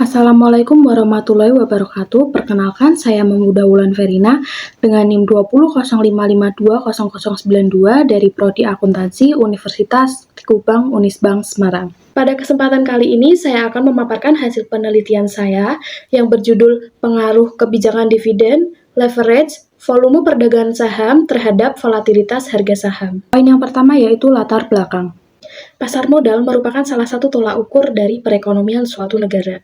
Assalamualaikum warahmatullahi wabarakatuh. Perkenalkan, saya Memuda Wulan Verina dengan NIM 20.05520092 dari Prodi Akuntansi Universitas Kubang Unisbank Semarang. Pada kesempatan kali ini, saya akan memaparkan hasil penelitian saya yang berjudul Pengaruh Kebijakan Dividen, Leverage, Volume Perdagangan Saham terhadap Volatilitas Harga Saham. Poin yang pertama yaitu latar belakang. Pasar modal merupakan salah satu tolak ukur dari perekonomian suatu negara.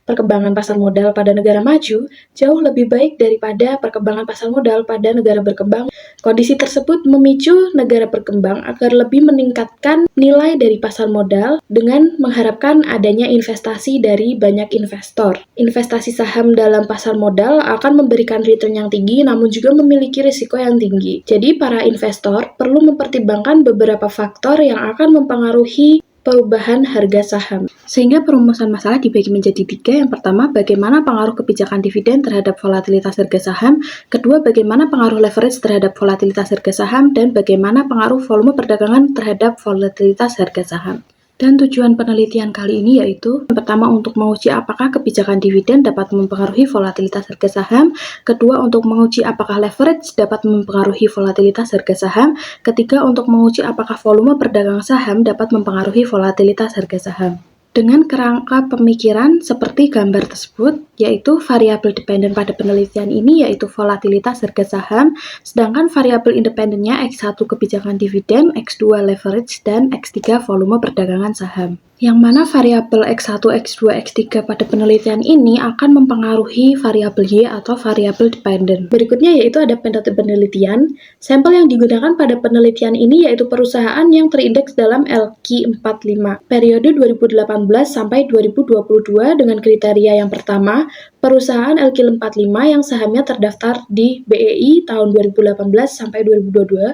Perkembangan pasar modal pada negara maju jauh lebih baik daripada perkembangan pasar modal pada negara berkembang. Kondisi tersebut memicu negara berkembang agar lebih meningkatkan nilai dari pasar modal dengan mengharapkan adanya investasi dari banyak investor. Investasi saham dalam pasar modal akan memberikan return yang tinggi namun juga memiliki risiko yang tinggi. Jadi para investor perlu mempertimbangkan beberapa faktor yang akan mempengaruhi perubahan harga saham. Sehingga perumusan masalah dibagi menjadi 3. Yang pertama, bagaimana pengaruh kebijakan dividen terhadap volatilitas harga saham. Kedua, bagaimana pengaruh leverage terhadap volatilitas harga saham. Dan bagaimana pengaruh volume perdagangan terhadap volatilitas harga saham. Dan tujuan penelitian kali ini yaitu yang pertama untuk menguji apakah kebijakan dividen dapat mempengaruhi volatilitas harga saham, kedua untuk menguji apakah leverage dapat mempengaruhi volatilitas harga saham, ketiga untuk menguji apakah volume perdagangan saham dapat mempengaruhi volatilitas harga saham. Dengan kerangka pemikiran seperti gambar tersebut, yaitu variabel dependen pada penelitian ini yaitu volatilitas harga saham, sedangkan variabel independennya X1 kebijakan dividen, X2 leverage, dan X3 volume perdagangan saham. Yang mana variabel X1, X2, X3 pada penelitian ini akan mempengaruhi variabel Y atau variabel dependen. Berikutnya yaitu ada metode penelitian. Sampel yang digunakan pada penelitian ini yaitu perusahaan yang terindeks dalam LQ45 periode 2018 sampai 2022 dengan kriteria yang pertama, perusahaan LQ45 yang sahamnya terdaftar di BEI tahun 2018 sampai 2022.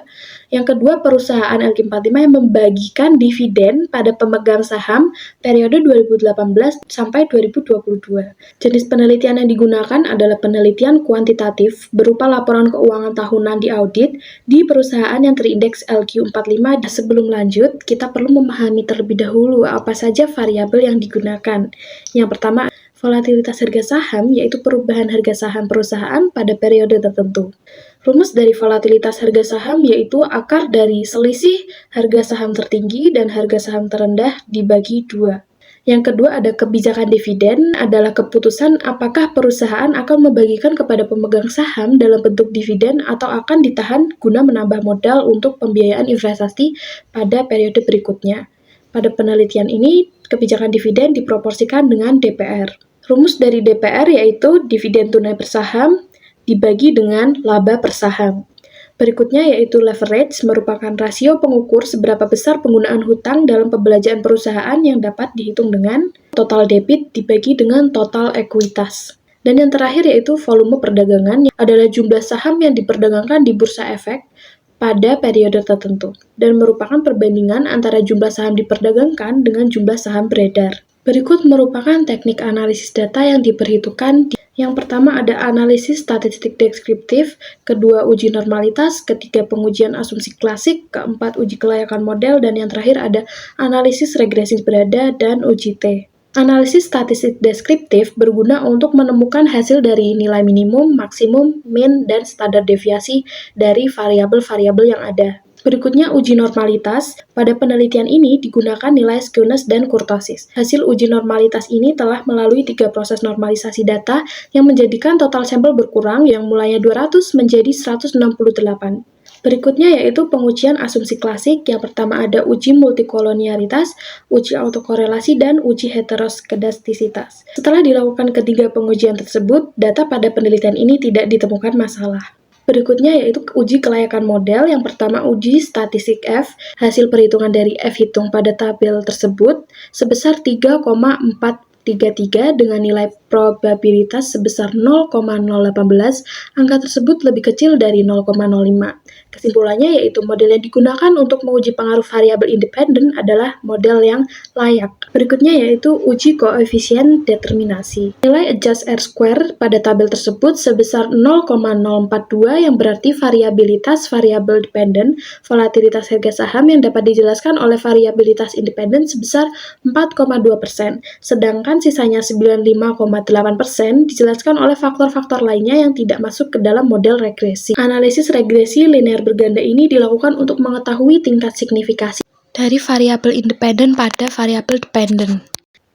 Yang kedua, perusahaan LQ45 yang membagikan dividen pada pemegang saham periode 2018 sampai 2022. Jenis penelitian yang digunakan adalah penelitian kuantitatif berupa laporan keuangan tahunan diaudit di perusahaan yang terindeks LQ45. Sebelum lanjut, kita perlu memahami terlebih dahulu apa saja variabel yang digunakan. Yang pertama, volatilitas harga saham yaitu perubahan harga saham perusahaan pada periode tertentu. Rumus dari volatilitas harga saham yaitu akar dari selisih harga saham tertinggi dan harga saham terendah dibagi 2. Yang kedua ada kebijakan dividen adalah keputusan apakah perusahaan akan membagikan kepada pemegang saham dalam bentuk dividen atau akan ditahan guna menambah modal untuk pembiayaan investasi pada periode berikutnya. Pada penelitian ini, kebijakan dividen diproporsikan dengan DPR. Rumus dari DPR yaitu dividen tunai per saham dibagi dengan laba per saham. Berikutnya yaitu leverage merupakan rasio pengukur seberapa besar penggunaan hutang dalam pembelanjaan perusahaan yang dapat dihitung dengan total debit dibagi dengan total ekuitas. Dan yang terakhir yaitu volume perdagangan yang adalah jumlah saham yang diperdagangkan di bursa efek pada periode tertentu dan merupakan perbandingan antara jumlah saham diperdagangkan dengan jumlah saham beredar. Berikut merupakan teknik analisis data yang diperhitungkan. Yang pertama ada analisis statistik deskriptif, kedua uji normalitas, ketiga pengujian asumsi klasik, keempat uji kelayakan model, dan yang terakhir ada analisis regresi berada dan uji T. Analisis statistik deskriptif berguna untuk menemukan hasil dari nilai minimum, maksimum, min, dan standar deviasi dari variabel-variabel yang ada. Berikutnya uji normalitas. Pada penelitian ini digunakan nilai skewness dan kurtosis. Hasil uji normalitas ini telah melalui 3 proses normalisasi data yang menjadikan total sampel berkurang yang mulanya 200 menjadi 168. Berikutnya yaitu pengujian asumsi klasik. Yang pertama ada uji multikolonialitas, uji autokorelasi, dan uji heteroskedastisitas. Setelah dilakukan ketiga pengujian tersebut, data pada penelitian ini tidak ditemukan masalah. Berikutnya yaitu uji kelayakan model. Yang pertama uji statistik F, hasil perhitungan dari F hitung pada tabel tersebut sebesar 3,433 dengan nilai probabilitas sebesar 0,018, angka tersebut lebih kecil dari 0,05. Kesimpulannya yaitu model yang digunakan untuk menguji pengaruh variabel independen adalah model yang layak. Berikutnya yaitu uji koefisien determinasi. Nilai adjust R-square pada tabel tersebut sebesar 0,042 yang berarti variabilitas variabel dependen volatilitas harga saham yang dapat dijelaskan oleh variabilitas independen sebesar 4,2%, sedangkan sisanya 95,8% dijelaskan oleh faktor-faktor lainnya yang tidak masuk ke dalam model regresi. Analisis regresi linear berganda ini dilakukan untuk mengetahui tingkat signifikasi dari variabel independen pada variabel dependen.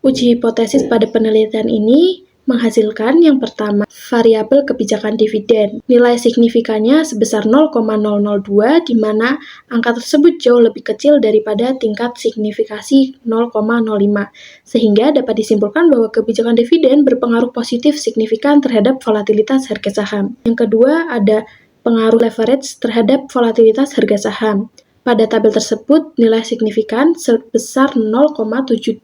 Uji hipotesis pada penelitian ini menghasilkan yang pertama, variabel kebijakan dividen. Nilai signifikannya sebesar 0,002, di mana angka tersebut jauh lebih kecil daripada tingkat signifikasi 0,05, sehingga dapat disimpulkan bahwa kebijakan dividen berpengaruh positif signifikan terhadap volatilitas harga saham. Yang kedua, ada pengaruh leverage terhadap volatilitas harga saham. Pada tabel tersebut, nilai signifikan sebesar 0,72,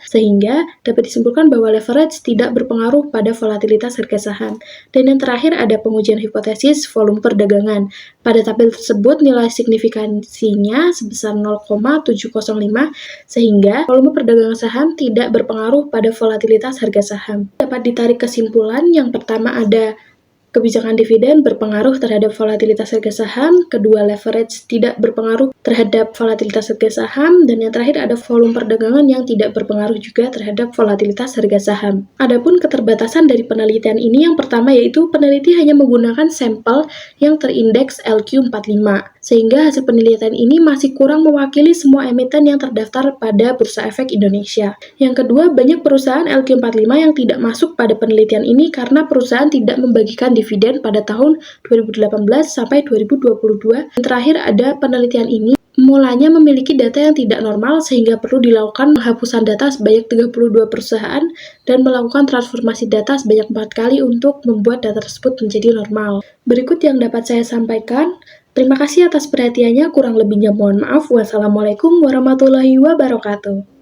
sehingga dapat disimpulkan bahwa leverage tidak berpengaruh pada volatilitas harga saham. Dan yang terakhir ada pengujian hipotesis volume perdagangan. Pada tabel tersebut, nilai signifikansinya sebesar 0,705, sehingga volume perdagangan saham tidak berpengaruh pada volatilitas harga saham. Dapat ditarik kesimpulan yang pertama ada kebijakan dividen berpengaruh terhadap volatilitas harga saham, kedua leverage tidak berpengaruh terhadap volatilitas harga saham, dan yang terakhir ada volume perdagangan yang tidak berpengaruh juga terhadap volatilitas harga saham. Adapun keterbatasan dari penelitian ini yang pertama yaitu peneliti hanya menggunakan sampel yang terindeks LQ45, sehingga hasil penelitian ini masih kurang mewakili semua emiten yang terdaftar pada Bursa Efek Indonesia. Yang kedua, banyak perusahaan LQ45 yang tidak masuk pada penelitian ini karena perusahaan tidak membagikan dividen pada tahun 2018 sampai 2022. Dan terakhir ada penelitian ini mulanya memiliki data yang tidak normal sehingga perlu dilakukan penghapusan data sebanyak 32 perusahaan dan melakukan transformasi data sebanyak 4 kali untuk membuat data tersebut menjadi normal. Berikut yang dapat saya sampaikan. Terima kasih atas perhatiannya, kurang lebihnya mohon maaf. Wassalamualaikum warahmatullahi wabarakatuh.